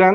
10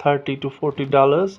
$30 to $40,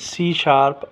C#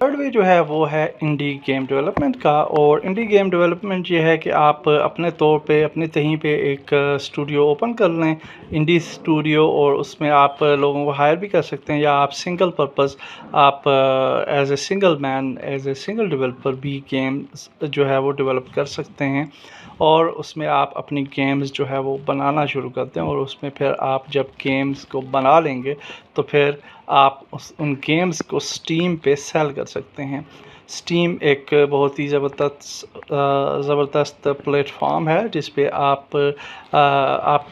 third way جو ہے وہ ہے انڈی گیم ڈیولپمنٹ کا، اور انڈی گیم ڈیولپمنٹ یہ ہے کہ آپ اپنے طور پہ اپنے تہیں پہ ایک اسٹوڈیو اوپن کر لیں، انڈی اسٹوڈیو، اور اس میں آپ لوگوں کو ہائر بھی کر سکتے ہیں، یا آپ سنگل پرپز آپ as a single man as a single developer بھی گیمز جو ہے وہ ڈیولپ کر سکتے ہیں، اور اس میں آپ اپنی گیمز جو ہے وہ بنانا شروع کرتے ہیں، اور اس میں پھر آپ جب گیمز کو بنا لیں گے تو پھر آپ ان گیمز کو سٹیم پہ سیل کر سکتے ہیں۔ سٹیم ایک بہت ہی زبردست پلیٹ فارم ہے جس پہ آپ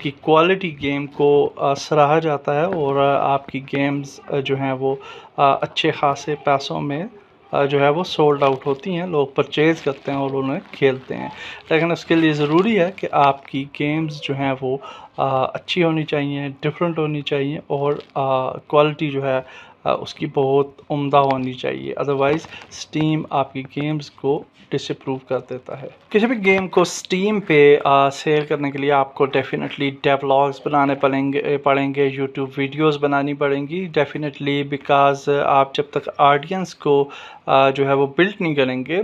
کی کوالٹی گیم کو سراہا جاتا ہے، اور آپ کی گیمز جو ہیں وہ اچھے خاصے پیسوں میں جو ہے وہ سولڈ آؤٹ ہوتی ہیں، لوگ پرچیز کرتے ہیں اور انہیں کھیلتے ہیں، لیکن اس کے لیے ضروری ہے کہ آپ کی گیمز جو ہیں وہ اچھی ہونی چاہیے، ڈفرینٹ ہونی چاہیے، اور کوالٹی جو ہے اس کی بہت عمدہ ہونی چاہیے، ادروائز سٹیم آپ کی گیمز کو ڈس اپروو کر دیتا ہے۔ کسی بھی گیم کو سٹیم پہ سیل کرنے کے لیے آپ کو ڈیفینیٹلی ڈیولاگز بنانے پڑیں گے، یوٹیوب ویڈیوز بنانی پڑیں گی ڈیفینیٹلی، بیکاز آپ جب تک آڈینس کو جو ہے وہ بلڈ نہیں کریں گے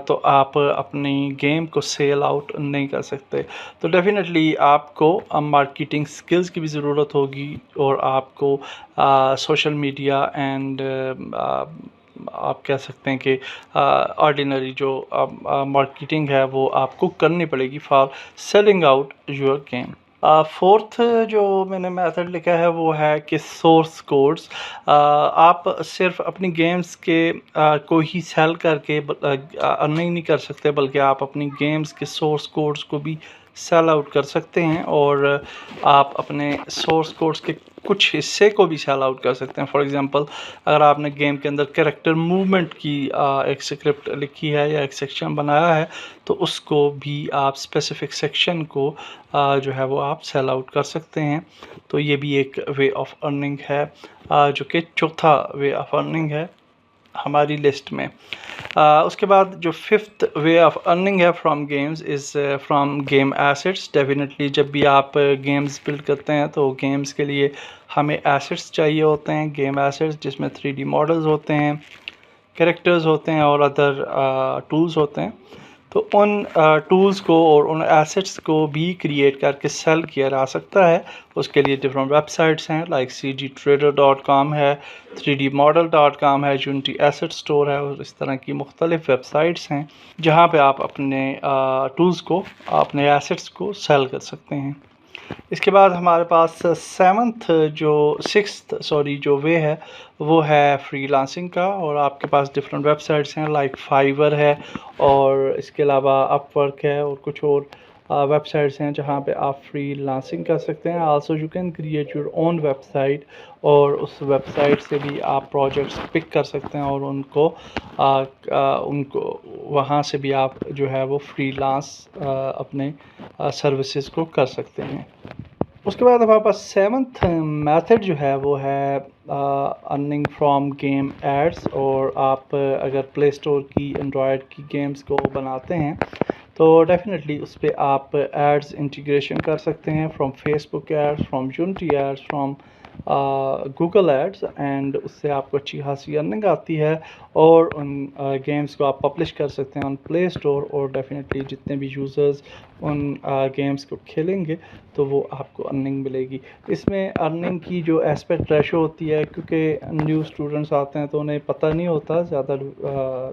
تو آپ اپنی گیم کو سیل آؤٹ نہیں کر سکتے، تو ڈیفینیٹلی آپ کو مارکیٹنگ سکلز کی بھی ضرورت ہوگی، اور آپ کو سوشل میڈیا اینڈ آپ کہہ سکتے ہیں کہ آرڈینری جو مارکیٹنگ ہے وہ آپ کو کرنی پڑے گی for selling out your game. Fourth جو میں نے میتھڈ لکھا ہے وہ ہے کہ سورس کوڈز، آپ صرف اپنی گیمز کے کو ہی سیل کر کے ارننگ نہیں کر سکتے، بلکہ آپ اپنی گیمز کے سورس کوڈز کو بھی سیل آؤٹ کر سکتے ہیں، اور آپ اپنے سورس کوڈز کے کچھ حصے کو بھی سیل آؤٹ کر سکتے ہیں۔ فار ایگزامپل، اگر آپ نے گیم کے اندر کریکٹر موومنٹ کی ایک اسکرپٹ لکھی ہے یا ایک سیکشن بنایا ہے، تو اس کو بھی آپ اسپیسیفک سیکشن کو جو ہے وہ آپ سیل آؤٹ کر سکتے ہیں، تو یہ بھی ایک وے آف ارننگ ہے، جو کہ چوتھا وے آف ارننگ ہے ہماری لسٹ میں۔ اس کے بعد جو ففتھ وے آف ارننگ ہے from games is from game assets. Definitely جب بھی آپ گیمز بلڈ کرتے ہیں تو گیمز کے لیے ہمیں ایسٹس چاہیے ہوتے ہیں، گیم ایسٹس جس میں 3D ماڈلز ہوتے ہیں، کریکٹرز ہوتے ہیں، اور ادر ٹولز ہوتے ہیں، تو ان ٹولز کو اور ان ایسٹس کو بھی کریٹ کر کے سیل کیا جا سکتا ہے۔ اس کے لیے ڈفرینٹ ویب سائٹس ہیں، لائک cgtrader.com ہے، 3dmodel.com ہے، Unity Asset Store ہے، اور اس طرح کی مختلف ویب سائٹس ہیں جہاں پہ آپ اپنے ٹولز کو، اپنے ایسٹس کو سیل کر سکتے ہیں۔ اس کے بعد ہمارے پاس جو وے ہے وہ ہے فری لانسنگ کا، اور آپ کے پاس ڈفرینٹ ویب سائٹس ہیں لائک فائیور ہے، اور اس کے علاوہ اپ ورک ہے، اور کچھ اور ویب سائٹس ہیں جہاں پہ آپ فری لانسنگ کر سکتے ہیں۔ Also you can create your own website, اور اس ویب سائٹ سے بھی آپ پروجیکٹس پک کر سکتے ہیں، اور ان کو وہاں سے بھی آپ جو ہے وہ فری لانس اپنے سروسز کو کر سکتے ہیں۔ اس کے بعد ہمارے پاس سیونتھ میتھڈ جو ہے وہ ہے ارننگ فرام گیم ایڈس، اور آپ اگر پلے اسٹور کی اینڈرائڈ کی گیمز کو بناتے ہیں تو ڈیفینیٹلی اس پہ آپ ایڈز انٹیگریشن کر سکتے ہیں، from Facebook ads, from Unity ads, from Google ads, and اس سے آپ کو اچھی خاصی ارننگ آتی ہے، اور ان گیمز کو آپ پبلش کر سکتے ہیں آن پلے اسٹور، اور ڈیفینیٹلی جتنے بھی یوزرز ان گیمز کو کھیلیں گے تو وہ آپ کو ارننگ ملے گی۔ اس میں ارننگ کی جو ایسپیکٹ ریشو ہوتی ہے، کیونکہ نیو اسٹوڈنٹس آتے ہیں تو انہیں پتہ نہیں ہوتا زیادہ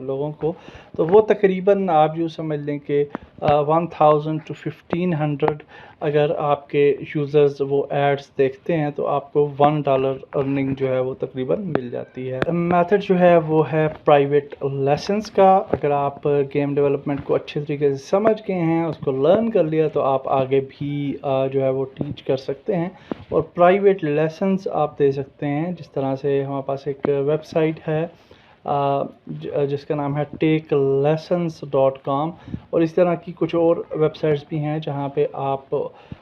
لوگوں کو، تو وہ تقریباً آپ یوں سمجھ لیں کہ 1000 to 1500 اگر آپ کے یوزرز وہ ایڈز دیکھتے ہیں تو آپ کو $1 ارننگ جو ہے وہ تقریباً مل جاتی ہے۔ میتھڈ جو ہے وہ ہے پرائیویٹ لیسنس کا۔ اگر آپ گیم ڈیولپمنٹ کو اچھے طریقے سے سمجھ گئے ہیں، اس کو لرن کر لیا، تو آپ آگے بھی جو ہے وہ ٹیچ کر سکتے ہیں، اور پرائیویٹ لیسنس آپ دے سکتے ہیں، جس طرح سے ہمارے پاس ایک ویب سائٹ ہے جس کا نام ہے takelessons.com، اور اس طرح کی کچھ اور ویب سائٹس بھی ہیں جہاں پہ آپ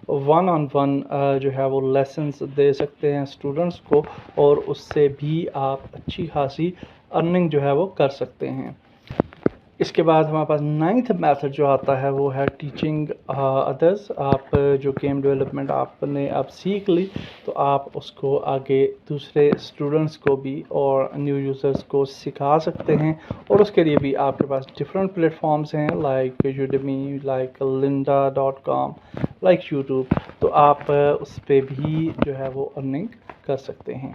1-on-1 جو ہے وہ لیسنس دے سکتے ہیں اسٹوڈنٹس کو، اور اس سے بھی آپ اچھی خاصی ارننگ جو ہے وہ کر سکتے ہیں۔ اس کے بعد ہمارے پاس 9th میتھڈ جو آتا ہے وہ ہے ٹیچنگ ادرس. آپ جو گیم ڈیولپمنٹ آپ نے اب سیکھ لی تو آپ اس کو آگے دوسرے اسٹوڈنٹس کو بھی اور نیو یوزرس کو سکھا سکتے ہیں, اور اس کے لیے بھی آپ کے پاس ڈفرینٹ پلیٹفارمس ہیں like Udemy, like lynda.com, like YouTube. تو آپ اس پہ بھی جو ہے وہ ارننگ کر سکتے ہیں.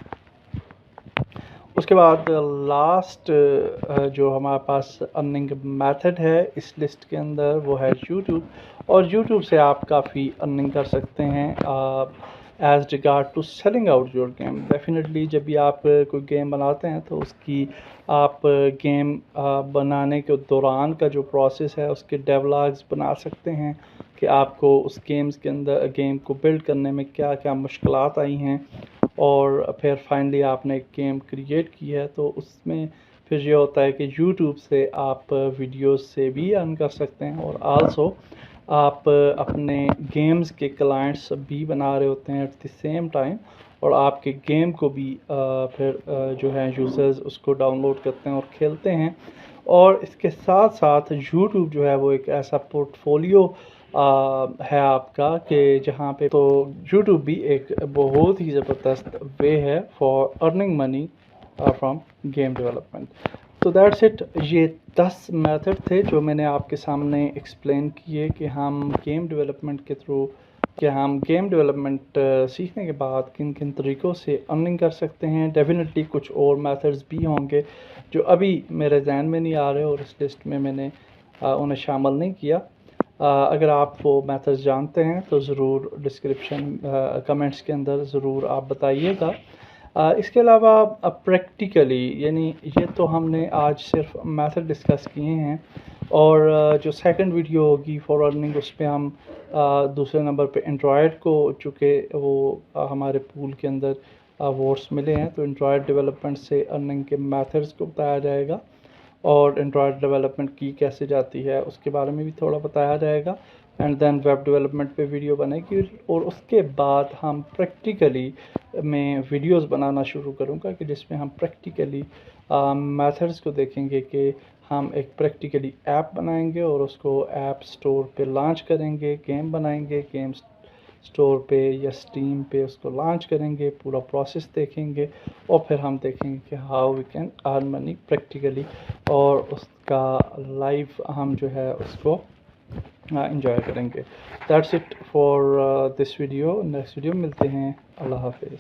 اس کے بعد لاسٹ جو ہمارے پاس ارننگ میتھڈ ہے اس لسٹ کے اندر وہ ہے یوٹیوب, اور یوٹیوب سے آپ کافی ارننگ کر سکتے ہیں as regard to selling out your game. Definitely جب بھی آپ کوئی گیم بناتے ہیں تو اس کی آپ گیم بنانے کے دوران کا جو پروسیس ہے اس کے ڈیولاگز بنا سکتے ہیں کہ آپ کو اس گیم کو بلڈ کرنے میں کیا کیا مشکلات آئی ہیں, اور پھر فائنلی آپ نے ایک گیم کریٹ کی ہے. تو اس میں پھر یہ ہوتا ہے کہ یوٹیوب سے آپ ویڈیوز سے بھی ارن کر سکتے ہیں, اور آلسو آپ اپنے گیمز کے کلائنٹس بھی بنا رہے ہوتے ہیں ایٹ دی سیم ٹائم, اور آپ کے گیم کو بھی پھر جو ہے یوزرز اس کو ڈاؤن لوڈ کرتے ہیں اور کھیلتے ہیں. اور اس کے ساتھ ساتھ یوٹیوب جو ہے وہ ایک ایسا پورٹ فولیو ہے آپ کا کہ جہاں پہ تو یوٹیوب بھی ایک بہت ہی زبردست وے ہے for earning money from game development. تو دیٹس اٹ. یہ 10 میتھڈ تھے جو میں نے آپ کے سامنے ایکسپلین کیے کہ ہم گیم ڈیولپمنٹ کے تھرو گیم ڈیولپمنٹ سیکھنے کے بعد کن کن طریقوں سے ارننگ کر سکتے ہیں. ڈیفینیٹلی کچھ اور میتھڈز بھی ہوں گے جو ابھی میرے ذہن میں نہیں آ رہے اور اس لسٹ میں نے انہیں شامل نہیں کیا. اگر آپ وہ میتھڈز جانتے ہیں تو ضرور ڈسکرپشن کمنٹس کے اندر ضرور آپ بتائیے گا. اس کے علاوہ پریکٹیکلی یعنی یہ تو ہم نے آج صرف میتھڈ ڈسکس کیے ہیں, اور جو سیکنڈ ویڈیو ہوگی فار ارننگ اس پہ ہم دوسرے نمبر پہ اینڈرائڈ کو, چونکہ وہ ہمارے پول کے اندر ووٹس ملے ہیں, تو اینڈرائڈ ڈیولپمنٹ سے ارننگ کے میتھڈز کو بتایا جائے گا, اور اینڈرائڈ ڈیولپمنٹ کی کیسے جاتی ہے اس کے بارے میں بھی تھوڑا بتایا جائے گا. اینڈ دین ویب ڈیولپمنٹ پہ ویڈیو بنے گی, اور اس کے بعد ہم پریکٹیکلی میں ویڈیوز بنانا شروع کروں گا کہ جس میں ہم پریکٹیکلی میتھڈز کو دیکھیں گے کہ ہم ایک پریکٹیکلی ایپ بنائیں گے اور اس کو ایپ سٹور پہ لانچ کریں گے, گیم بنائیں گے, گیم سٹور پہ یا اسٹیم پہ اس کو لانچ کریں گے, پورا پروسیس دیکھیں گے, اور پھر ہم دیکھیں گے کہ how we can earn money practically, اور اس کا لائیو ہم جو ہے اس کو انجوائے کریں گے. That's it for this video. Next video ملتے ہیں. اللہ حافظ.